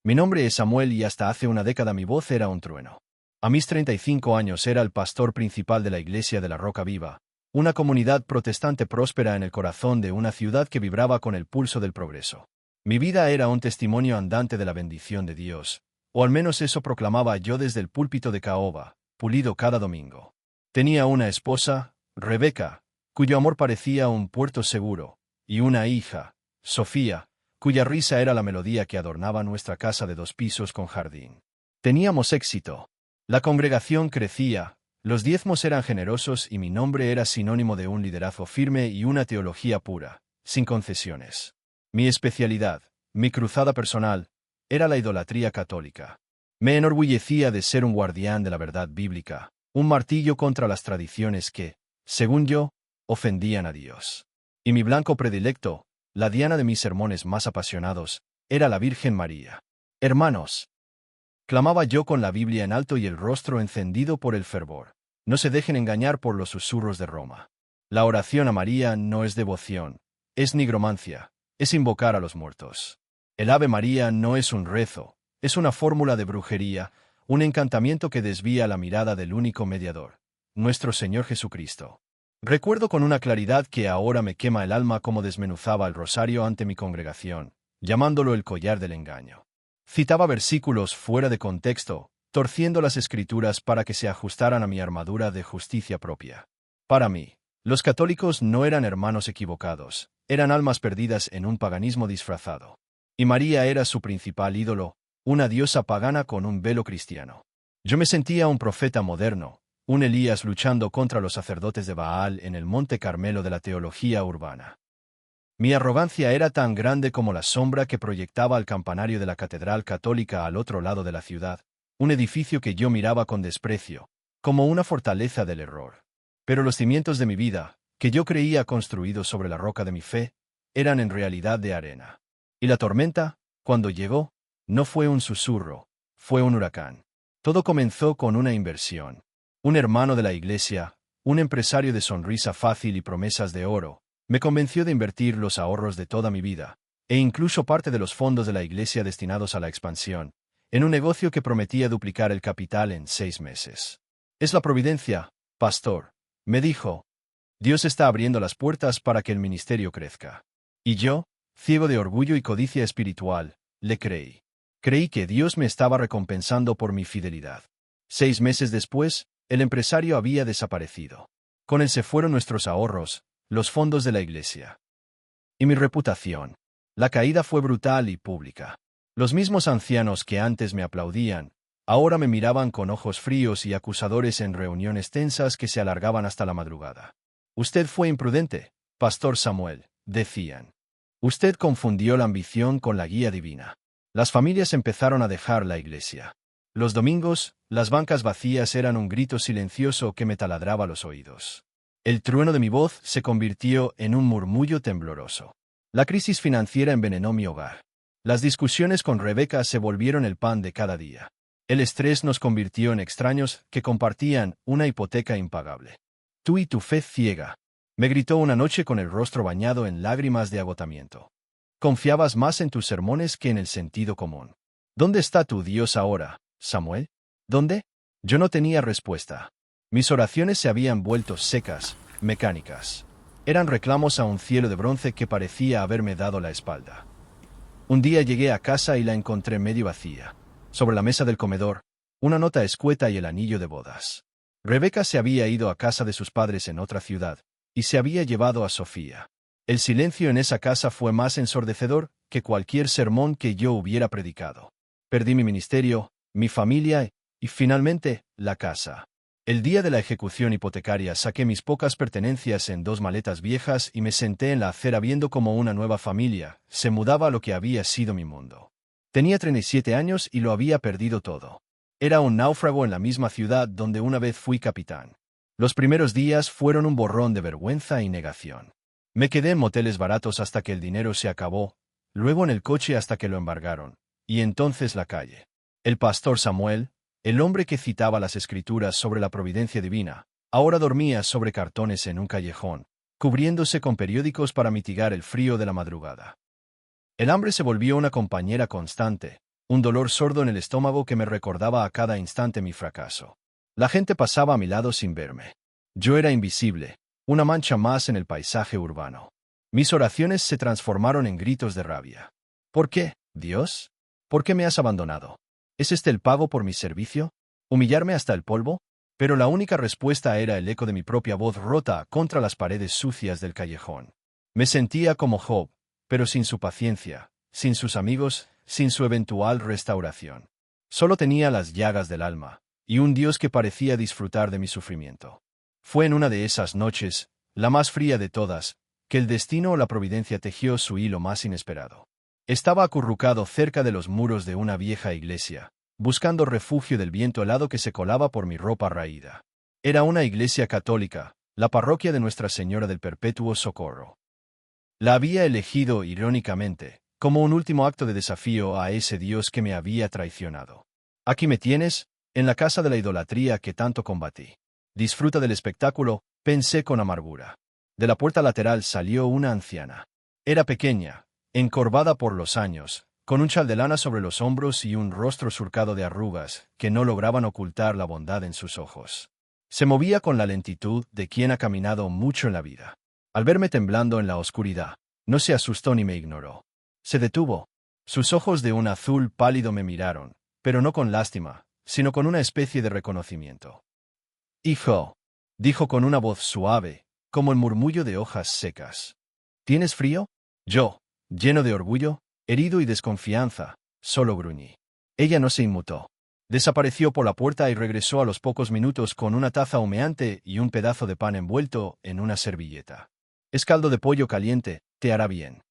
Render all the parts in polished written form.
Mi nombre es Samuel y hasta hace una década mi voz era un trueno. A mis 35 años era el pastor principal de la Iglesia de la Roca Viva, una comunidad protestante próspera en el corazón de una ciudad que vibraba con el pulso del progreso. Mi vida era un testimonio andante de la bendición de Dios, o al menos eso proclamaba yo desde el púlpito de caoba, pulido cada domingo. Tenía una esposa, Rebeca, cuyo amor parecía un puerto seguro, y una hija, Sofía, cuya risa era la melodía que adornaba nuestra casa de 2 pisos con jardín. Teníamos éxito. La congregación crecía, los diezmos eran generosos y mi nombre era sinónimo de un liderazgo firme y una teología pura, sin concesiones. Mi especialidad, mi cruzada personal, era la idolatría católica. Me enorgullecía de ser un guardián de la verdad bíblica, un martillo contra las tradiciones que, según yo, ofendían a Dios. Y mi blanco predilecto, la diana de mis sermones más apasionados, era la Virgen María. Hermanos, clamaba yo con la Biblia en alto y el rostro encendido por el fervor. No se dejen engañar por los susurros de Roma. La oración a María no es devoción, es nigromancia, es invocar a los muertos. El Ave María no es un rezo, es una fórmula de brujería, un encantamiento que desvía la mirada del único mediador, nuestro Señor Jesucristo. Recuerdo con una claridad que ahora me quema el alma cómo desmenuzaba el rosario ante mi congregación, llamándolo el collar del engaño. Citaba versículos fuera de contexto, torciendo las escrituras para que se ajustaran a mi armadura de justicia propia. Para mí, los católicos no eran hermanos equivocados, eran almas perdidas en un paganismo disfrazado. Y María era su principal ídolo, una diosa pagana con un velo cristiano. Yo me sentía un profeta moderno, un Elías luchando contra los sacerdotes de Baal en el Monte Carmelo de la teología urbana. Mi arrogancia era tan grande como la sombra que proyectaba el campanario de la Catedral Católica al otro lado de la ciudad, un edificio que yo miraba con desprecio, como una fortaleza del error. Pero los cimientos de mi vida, que yo creía construidos sobre la roca de mi fe, eran en realidad de arena. Y la tormenta, cuando llegó, no fue un susurro, fue un huracán. Todo comenzó con una inversión. Un hermano de la iglesia, un empresario de sonrisa fácil y promesas de oro, me convenció de invertir los ahorros de toda mi vida, e incluso parte de los fondos de la iglesia destinados a la expansión, en un negocio que prometía duplicar el capital en 6 meses. Es la providencia, pastor, me dijo. Dios está abriendo las puertas para que el ministerio crezca. Y yo, ciego de orgullo y codicia espiritual, le creí. Creí que Dios me estaba recompensando por mi fidelidad. 6 meses después, el empresario había desaparecido. Con él se fueron nuestros ahorros, los fondos de la iglesia. Y mi reputación. La caída fue brutal y pública. Los mismos ancianos que antes me aplaudían, ahora me miraban con ojos fríos y acusadores en reuniones tensas que se alargaban hasta la madrugada. Usted fue imprudente, Pastor Samuel, decían. Usted confundió la ambición con la guía divina. Las familias empezaron a dejar la iglesia. Los domingos, las bancas vacías eran un grito silencioso que me taladraba los oídos. El trueno de mi voz se convirtió en un murmullo tembloroso. La crisis financiera envenenó mi hogar. Las discusiones con Rebeca se volvieron el pan de cada día. El estrés nos convirtió en extraños que compartían una hipoteca impagable. Tú y tu fe ciega, me gritó una noche con el rostro bañado en lágrimas de agotamiento. Confiabas más en tus sermones que en el sentido común. ¿Dónde está tu Dios ahora, Samuel? ¿Dónde? Yo no tenía respuesta. Mis oraciones se habían vuelto secas, mecánicas. Eran reclamos a un cielo de bronce que parecía haberme dado la espalda. Un día llegué a casa y la encontré medio vacía. Sobre la mesa del comedor, una nota escueta y el anillo de bodas. Rebeca se había ido a casa de sus padres en otra ciudad, y se había llevado a Sofía. El silencio en esa casa fue más ensordecedor que cualquier sermón que yo hubiera predicado. Perdí mi ministerio, mi familia y, finalmente, la casa. El día de la ejecución hipotecaria saqué mis pocas pertenencias en 2 maletas viejas y me senté en la acera viendo cómo una nueva familia se mudaba a lo que había sido mi mundo. Tenía 37 años y lo había perdido todo. Era un náufrago en la misma ciudad donde una vez fui capitán. Los primeros días fueron un borrón de vergüenza y negación. Me quedé en moteles baratos hasta que el dinero se acabó, luego en el coche hasta que lo embargaron, y entonces la calle. El pastor Samuel, el hombre que citaba las escrituras sobre la providencia divina, ahora dormía sobre cartones en un callejón, cubriéndose con periódicos para mitigar el frío de la madrugada. El hambre se volvió una compañera constante, un dolor sordo en el estómago que me recordaba a cada instante mi fracaso. La gente pasaba a mi lado sin verme. Yo era invisible, una mancha más en el paisaje urbano. Mis oraciones se transformaron en gritos de rabia. ¿Por qué, Dios? ¿Por qué me has abandonado? ¿Es este el pago por mi servicio? ¿Humillarme hasta el polvo? Pero la única respuesta era el eco de mi propia voz rota contra las paredes sucias del callejón. Me sentía como Job, pero sin su paciencia, sin sus amigos, sin su eventual restauración. Solo tenía las llagas del alma, y un Dios que parecía disfrutar de mi sufrimiento. Fue en una de esas noches, la más fría de todas, que el destino o la providencia tejió su hilo más inesperado. Estaba acurrucado cerca de los muros de una vieja iglesia, buscando refugio del viento helado que se colaba por mi ropa raída. Era una iglesia católica, la parroquia de Nuestra Señora del Perpetuo Socorro. La había elegido, irónicamente, como un último acto de desafío a ese Dios que me había traicionado. Aquí me tienes, en la casa de la idolatría que tanto combatí. Disfruta del espectáculo, pensé con amargura. De la puerta lateral salió una anciana. Era pequeña, encorvada por los años, con un chal de lana sobre los hombros y un rostro surcado de arrugas que no lograban ocultar la bondad en sus ojos. Se movía con la lentitud de quien ha caminado mucho en la vida. Al verme temblando en la oscuridad, no se asustó ni me ignoró. Se detuvo. Sus ojos de un azul pálido me miraron, pero no con lástima, sino con una especie de reconocimiento. «Hijo», dijo con una voz suave, como el murmullo de hojas secas. «¿Tienes frío?» Yo, lleno de orgullo, herido y desconfianza, solo gruñí. Ella no se inmutó. Desapareció por la puerta y regresó a los pocos minutos con una taza humeante y un pedazo de pan envuelto en una servilleta. «Es caldo de pollo caliente, te hará bien»,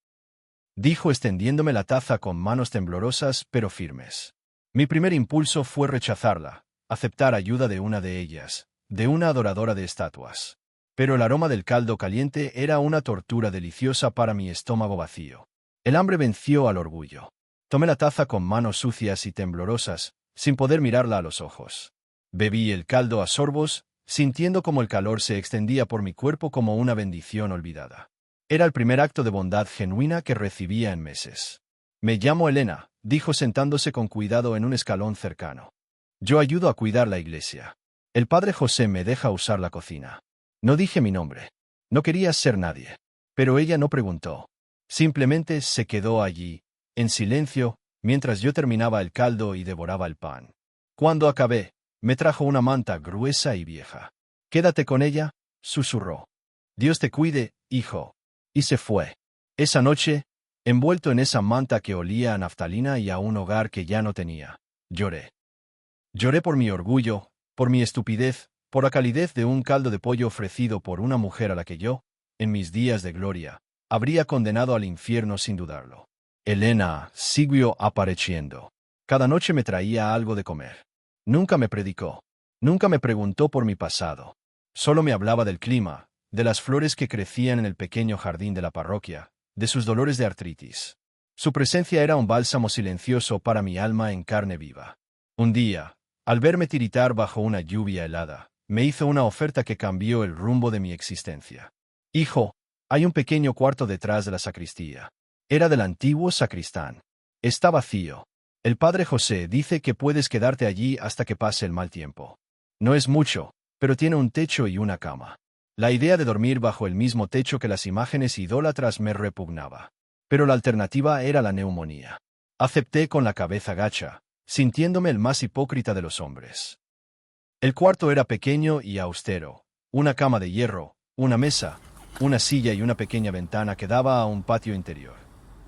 dijo extendiéndome la taza con manos temblorosas pero firmes. Mi primer impulso fue rechazarla, aceptar ayuda de una de ellas, de una adoradora de estatuas. Pero el aroma del caldo caliente era una tortura deliciosa para mi estómago vacío. El hambre venció al orgullo. Tomé la taza con manos sucias y temblorosas, sin poder mirarla a los ojos. Bebí el caldo a sorbos, sintiendo como el calor se extendía por mi cuerpo como una bendición olvidada. Era el primer acto de bondad genuina que recibía en meses. «Me llamo Elena», dijo sentándose con cuidado en un escalón cercano. «Yo ayudo a cuidar la iglesia. El padre José me deja usar la cocina». No dije mi nombre. No quería ser nadie. Pero ella no preguntó. Simplemente se quedó allí, en silencio, mientras yo terminaba el caldo y devoraba el pan. Cuando acabé, me trajo una manta gruesa y vieja. «Quédate con ella», susurró. «Dios te cuide, hijo». Y se fue. Esa noche, envuelto en esa manta que olía a naftalina y a un hogar que ya no tenía, lloré. Lloré por mi orgullo, por mi estupidez, por la calidez de un caldo de pollo ofrecido por una mujer a la que yo, en mis días de gloria, habría condenado al infierno sin dudarlo. Elena siguió apareciendo. Cada noche me traía algo de comer. Nunca me predicó. Nunca me preguntó por mi pasado. Solo me hablaba del clima, de las flores que crecían en el pequeño jardín de la parroquia, de sus dolores de artritis. Su presencia era un bálsamo silencioso para mi alma en carne viva. Un día, al verme tiritar bajo una lluvia helada, me hizo una oferta que cambió el rumbo de mi existencia. «Hijo, hay un pequeño cuarto detrás de la sacristía». Era del antiguo sacristán. Está vacío. El padre José dice que puedes quedarte allí hasta que pase el mal tiempo. No es mucho, pero tiene un techo y una cama. La idea de dormir bajo el mismo techo que las imágenes idólatras me repugnaba. Pero la alternativa era la neumonía. Acepté con la cabeza gacha, sintiéndome el más hipócrita de los hombres. El cuarto era pequeño y austero. Una cama de hierro, una mesa, una silla y una pequeña ventana que daba a un patio interior.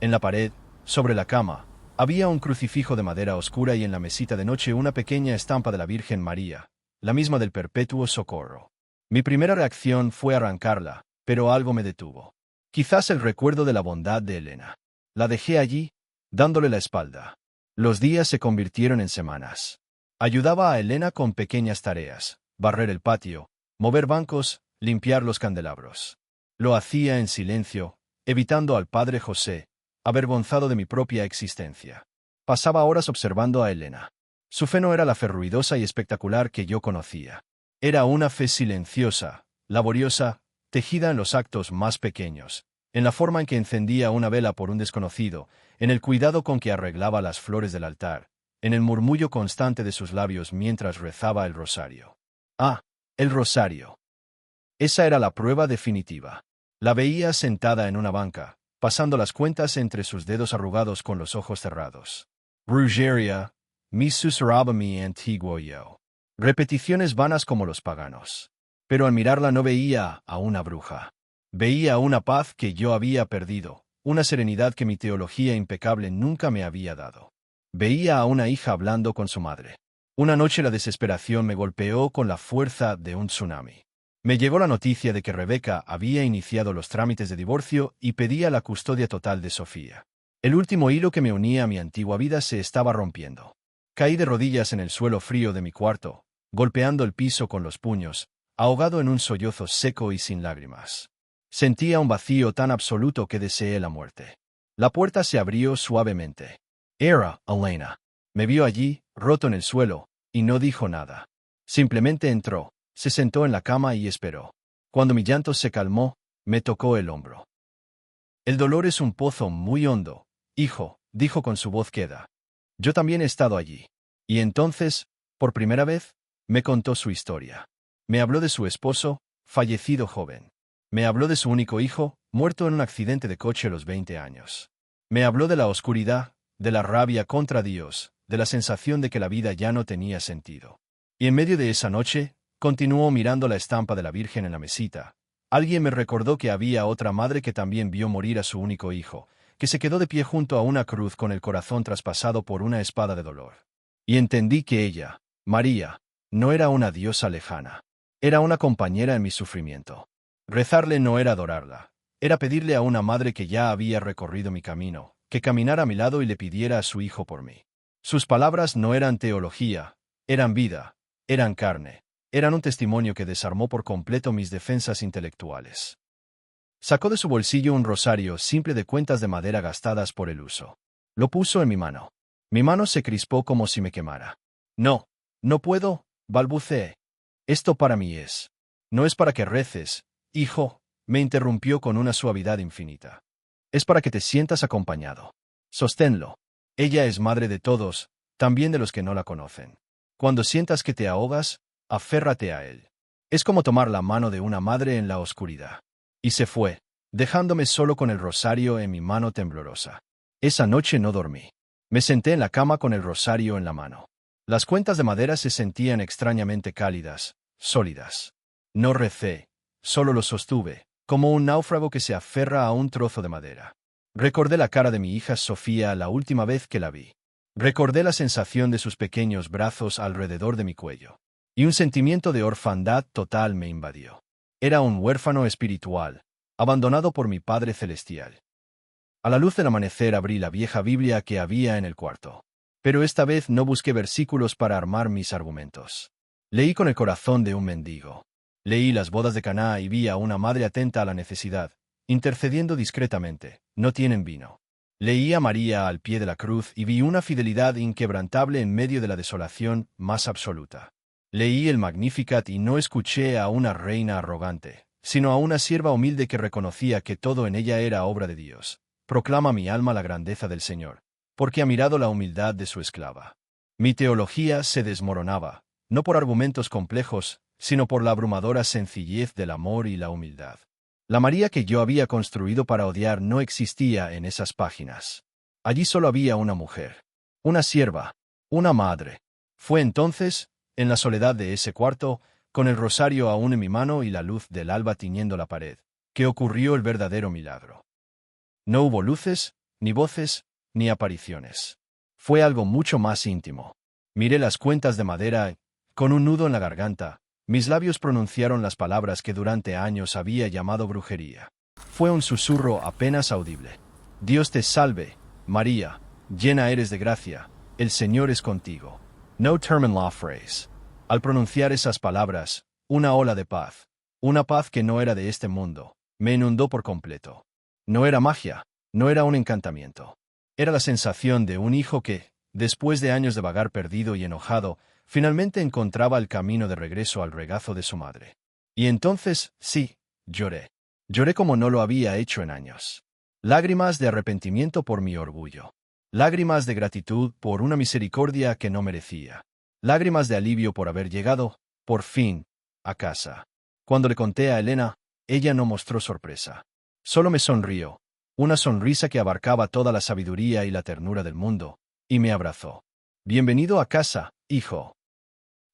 En la pared, sobre la cama, había un crucifijo de madera oscura y en la mesita de noche una pequeña estampa de la Virgen María, la misma del Perpetuo Socorro. Mi primera reacción fue arrancarla, pero algo me detuvo. Quizás el recuerdo de la bondad de Elena. La dejé allí, dándole la espalda. Los días se convirtieron en semanas. Ayudaba a Elena con pequeñas tareas, barrer el patio, mover bancos, limpiar los candelabros. Lo hacía en silencio, evitando al padre José, avergonzado de mi propia existencia. Pasaba horas observando a Elena. Su fe no era la fe ruidosa y espectacular que yo conocía. Era una fe silenciosa, laboriosa, tejida en los actos más pequeños, en la forma en que encendía una vela por un desconocido, en el cuidado con que arreglaba las flores del altar, en el murmullo constante de sus labios mientras rezaba el rosario. Ah, el rosario. Esa era la prueba definitiva. La veía sentada en una banca, pasando las cuentas entre sus dedos arrugados con los ojos cerrados. Brujeria, mi susurraba mi antiguo yo. Repeticiones vanas como los paganos. Pero al mirarla no veía a una bruja. Veía una paz que yo había perdido, una serenidad que mi teología impecable nunca me había dado. Veía a una hija hablando con su madre. Una noche la desesperación me golpeó con la fuerza de un tsunami. Me llegó la noticia de que Rebeca había iniciado los trámites de divorcio y pedía la custodia total de Sofía. El último hilo que me unía a mi antigua vida se estaba rompiendo. Caí de rodillas en el suelo frío de mi cuarto, golpeando el piso con los puños, ahogado en un sollozo seco y sin lágrimas. Sentía un vacío tan absoluto que deseé la muerte. La puerta se abrió suavemente. Era Elena. Me vio allí, roto en el suelo, y no dijo nada. Simplemente entró, se sentó en la cama y esperó. Cuando mi llanto se calmó, me tocó el hombro. El dolor es un pozo muy hondo, hijo, dijo con su voz queda. Yo también he estado allí. Y entonces, por primera vez, me contó su historia. Me habló de su esposo, fallecido joven. Me habló de su único hijo, muerto en un accidente de coche a los 20 años. Me habló de la oscuridad, de la rabia contra Dios, de la sensación de que la vida ya no tenía sentido. Y en medio de esa noche, continuó mirando la estampa de la Virgen en la mesita. Alguien me recordó que había otra madre que también vio morir a su único hijo, que se quedó de pie junto a una cruz con el corazón traspasado por una espada de dolor. Y entendí que ella, María, no era una diosa lejana. Era una compañera en mi sufrimiento. Rezarle no era adorarla. Era pedirle a una madre que ya había recorrido mi camino, que caminara a mi lado y le pidiera a su hijo por mí. Sus palabras no eran teología, eran vida, eran carne, eran un testimonio que desarmó por completo mis defensas intelectuales. Sacó de su bolsillo un rosario simple de cuentas de madera gastadas por el uso. Lo puso en mi mano. Mi mano se crispó como si me quemara. No, no puedo, balbuceé. Esto para mí es. No es para que reces, hijo, me interrumpió con una suavidad infinita. Es para que te sientas acompañado. Sosténlo. Ella es madre de todos, también de los que no la conocen. Cuando sientas que te ahogas, aférrate a él. Es como tomar la mano de una madre en la oscuridad. Y se fue, dejándome solo con el rosario en mi mano temblorosa. Esa noche no dormí. Me senté en la cama con el rosario en la mano. Las cuentas de madera se sentían extrañamente cálidas, sólidas. No recé, solo lo sostuve, como un náufrago que se aferra a un trozo de madera. Recordé la cara de mi hija Sofía la última vez que la vi. Recordé la sensación de sus pequeños brazos alrededor de mi cuello. Y un sentimiento de orfandad total me invadió. Era un huérfano espiritual, abandonado por mi Padre Celestial. A la luz del amanecer abrí la vieja Biblia que había en el cuarto. Pero esta vez no busqué versículos para armar mis argumentos. Leí con el corazón de un mendigo. Leí las bodas de Caná y vi a una madre atenta a la necesidad, intercediendo discretamente. No tienen vino. Leí a María al pie de la cruz y vi una fidelidad inquebrantable en medio de la desolación más absoluta. Leí el Magnificat y no escuché a una reina arrogante, sino a una sierva humilde que reconocía que todo en ella era obra de Dios. Proclama mi alma la grandeza del Señor, porque ha mirado la humildad de su esclava. Mi teología se desmoronaba, no por argumentos complejos, sino por la abrumadora sencillez del amor y la humildad. La María que yo había construido para odiar no existía en esas páginas. Allí solo había una mujer, una sierva, una madre. Fue entonces, en la soledad de ese cuarto, con el rosario aún en mi mano y la luz del alba tiñendo la pared, que ocurrió el verdadero milagro. No hubo luces, ni voces, ni apariciones. Fue algo mucho más íntimo. Miré las cuentas de madera y, con un nudo en la garganta, mis labios pronunciaron las palabras que durante años había llamado brujería. Fue un susurro apenas audible. Dios te salve, María, llena eres de gracia, el Señor es contigo. No term in law phrase. Al pronunciar esas palabras, una ola de paz, una paz que no era de este mundo, me inundó por completo. No era magia, no era un encantamiento. Era la sensación de un hijo que, después de años de vagar perdido y enojado, finalmente encontraba el camino de regreso al regazo de su madre. Y entonces, sí, lloré. Lloré como no lo había hecho en años. Lágrimas de arrepentimiento por mi orgullo. Lágrimas de gratitud por una misericordia que no merecía. Lágrimas de alivio por haber llegado, por fin, a casa. Cuando le conté a Elena, ella no mostró sorpresa. Solo me sonrió, una sonrisa que abarcaba toda la sabiduría y la ternura del mundo, y me abrazó. Bienvenido a casa, hijo.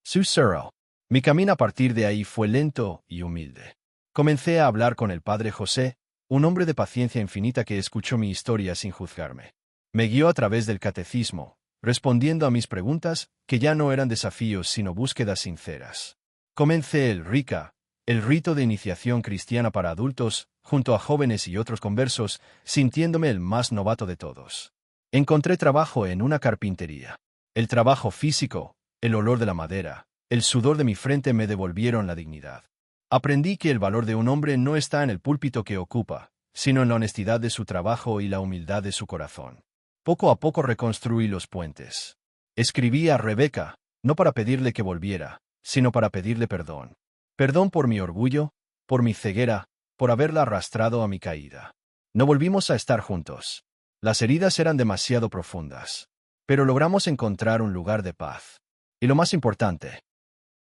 Susurró. Mi camino a partir de ahí fue lento y humilde. Comencé a hablar con el padre José, un hombre de paciencia infinita que escuchó mi historia sin juzgarme. Me guió a través del catecismo, respondiendo a mis preguntas, que ya no eran desafíos sino búsquedas sinceras. Comencé el RICA, el rito de iniciación cristiana para adultos, junto a jóvenes y otros conversos, sintiéndome el más novato de todos. Encontré trabajo en una carpintería. El trabajo físico, el olor de la madera, el sudor de mi frente me devolvieron la dignidad. Aprendí que el valor de un hombre no está en el púlpito que ocupa, sino en la honestidad de su trabajo y la humildad de su corazón. Poco a poco reconstruí los puentes. Escribí a Rebeca, no para pedirle que volviera, sino para pedirle perdón. Perdón por mi orgullo, por mi ceguera, por haberla arrastrado a mi caída. No volvimos a estar juntos. Las heridas eran demasiado profundas. Pero logramos encontrar un lugar de paz. Y lo más importante,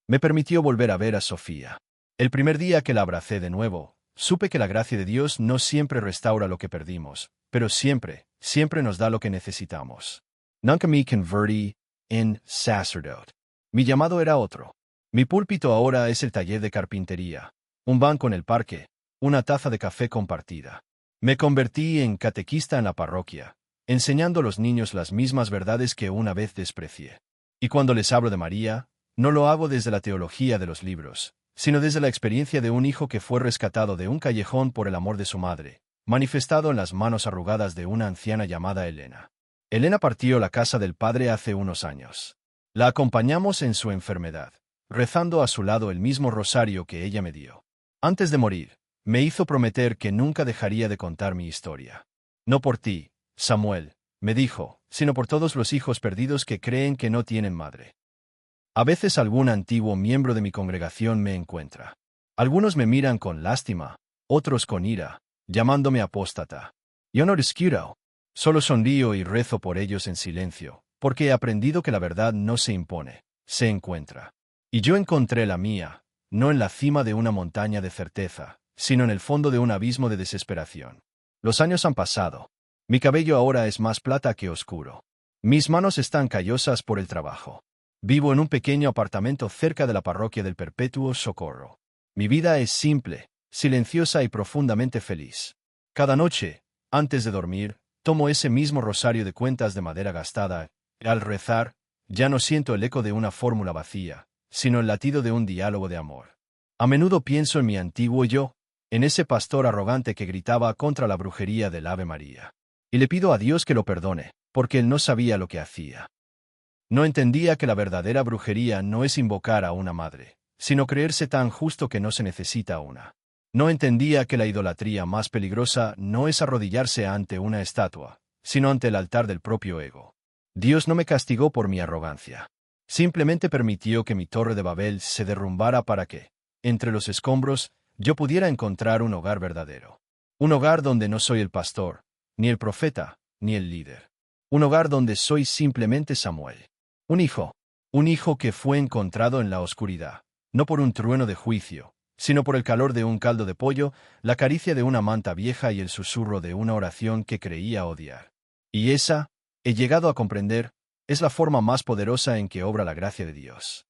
me permitió volver a ver a Sofía. El primer día que la abracé de nuevo, supe que la gracia de Dios no siempre restaura lo que perdimos, pero siempre nos da lo que necesitamos. Nunca me convertí en sacerdote. Mi llamado era otro. Mi púlpito ahora es el taller de carpintería, un banco en el parque, una taza de café compartida. Me convertí en catequista en la parroquia, enseñando a los niños las mismas verdades que una vez desprecié. Y cuando les hablo de María, no lo hago desde la teología de los libros, sino desde la experiencia de un hijo que fue rescatado de un callejón por el amor de su madre, manifestado en las manos arrugadas de una anciana llamada Elena. Elena partió la casa del padre hace unos años. La acompañamos en su enfermedad, rezando a su lado el mismo rosario que ella me dio. Antes de morir, me hizo prometer que nunca dejaría de contar mi historia. No por ti, Samuel, me dijo, sino por todos los hijos perdidos que creen que no tienen madre. A veces algún antiguo miembro de mi congregación me encuentra. Algunos me miran con lástima, otros con ira, llamándome apóstata. Yo no discuto, solo sonrío y rezo por ellos en silencio, porque he aprendido que la verdad no se impone, se encuentra. Y yo encontré la mía, no en la cima de una montaña de certeza, sino en el fondo de un abismo de desesperación. Los años han pasado. Mi cabello ahora es más plata que oscuro. Mis manos están callosas por el trabajo. Vivo en un pequeño apartamento cerca de la parroquia del Perpetuo Socorro. Mi vida es simple, silenciosa y profundamente feliz. Cada noche, antes de dormir, tomo ese mismo rosario de cuentas de madera gastada, y al rezar, ya no siento el eco de una fórmula vacía, sino el latido de un diálogo de amor. A menudo pienso en mi antiguo yo, en ese pastor arrogante que gritaba contra la brujería del Ave María. Y le pido a Dios que lo perdone, porque él no sabía lo que hacía. No entendía que la verdadera brujería no es invocar a una madre, sino creerse tan justo que no se necesita una. No entendía que la idolatría más peligrosa no es arrodillarse ante una estatua, sino ante el altar del propio ego. Dios no me castigó por mi arrogancia. Simplemente permitió que mi torre de Babel se derrumbara para que, entre los escombros, yo pudiera encontrar un hogar verdadero. Un hogar donde no soy el pastor, ni el profeta, ni el líder. Un hogar donde soy simplemente Samuel. Un hijo que fue encontrado en la oscuridad, no por un trueno de juicio, sino por el calor de un caldo de pollo, la caricia de una manta vieja y el susurro de una oración que creía odiar. Y esa, he llegado a comprender, es la forma más poderosa en que obra la gracia de Dios.